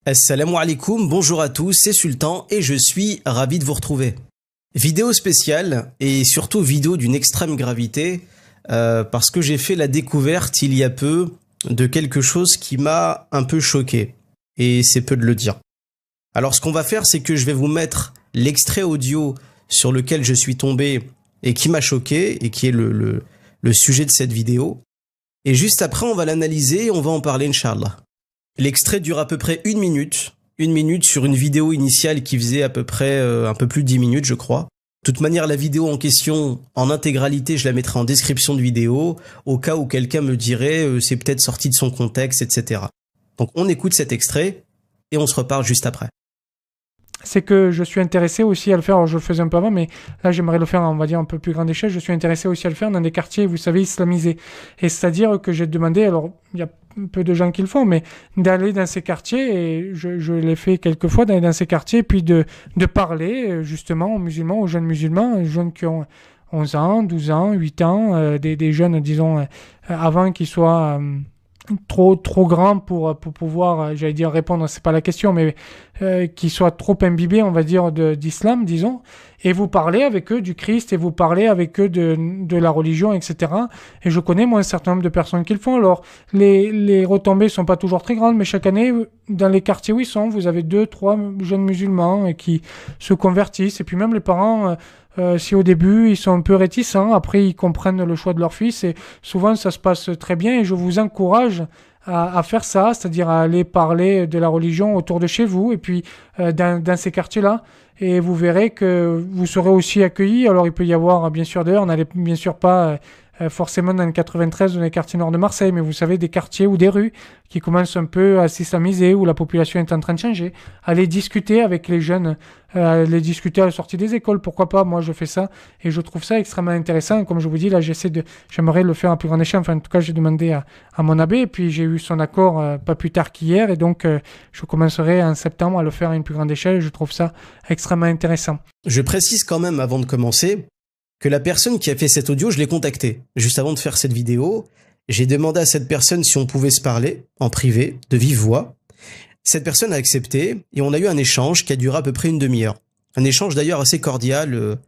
Assalamu alaikum, bonjour à tous, c'est Sultan et je suis ravi de vous retrouver. Vidéo spéciale et surtout vidéo d'une extrême gravité parce que j'ai fait la découverte il y a peu de quelque chose qui m'a un peu choqué et c'est peu de le dire. Alors ce qu'on va faire, c'est que je vais vous mettre l'extrait audio sur lequel je suis tombé et qui m'a choqué et qui est le sujet de cette vidéo. Et juste après, on va l'analyser et on va en parler, Inch'Allah. L'extrait dure à peu près une minute sur une vidéo initiale qui faisait à peu près un peu plus de 10 minutes, je crois. De toute manière, la vidéo en question, en intégralité, je la mettrai en description de vidéo, au cas où quelqu'un me dirait c'est peut-être sorti de son contexte, etc. Donc on écoute cet extrait et on se reparle juste après. C'est que je suis intéressé aussi à le faire, alors je le faisais un peu avant, mais là j'aimerais le faire, on va dire, un peu plus grande échelle. Je suis intéressé aussi à le faire dans des quartiers, vous savez, islamisés. Et c'est-à-dire que j'ai demandé, alors il y a peu de gens qui le font, mais d'aller dans ces quartiers, et je l'ai fait quelques fois, d'aller dans ces quartiers, puis de parler justement aux musulmans, aux jeunes qui ont 11 ans, 12 ans, 8 ans, des jeunes, disons, avant qu'ils soient... trop grand pour pouvoir, j'allais dire répondre, c'est pas la question, mais qui soient trop imbibés, on va dire, d'islam, disons, et vous parlez avec eux du Christ, et vous parlez avec eux de la religion, etc. Et je connais, moi, un certain nombre de personnes qui le font. Alors, les retombées sont pas toujours très grandes, mais chaque année, dans les quartiers où ils sont, vous avez 2, 3 jeunes musulmans qui se convertissent, et puis même les parents... si au début ils sont un peu réticents, après ils comprennent le choix de leur fils et souvent ça se passe très bien et je vous encourage à faire ça, c'est-à-dire à aller parler de la religion autour de chez vous et puis dans ces quartiers-là et vous verrez que vous serez aussi accueillis. Alors il peut y avoir bien sûr d'ailleurs, on n'allait bien sûr pas forcément dans le 93 ou dans les quartiers nord de Marseille, mais vous savez des quartiers ou des rues qui commencent un peu à s'islamiser, où la population est en train de changer, aller discuter avec les jeunes, aller discuter à la sortie des écoles, pourquoi pas, moi je fais ça, et je trouve ça extrêmement intéressant, comme je vous dis, là j'aimerais le faire en plus grande échelle, enfin en tout cas j'ai demandé à mon abbé, et puis j'ai eu son accord pas plus tard qu'hier, et donc je commencerai en septembre à le faire à une plus grande échelle, et je trouve ça extrêmement intéressant. Je précise quand même avant de commencer que la personne qui a fait cet audio, je l'ai contacté juste avant de faire cette vidéo. J'ai demandé à cette personne si on pouvait se parler en privé, de vive voix. Cette personne a accepté et on a eu un échange qui a duré à peu près une demi-heure. Un échange d'ailleurs assez cordial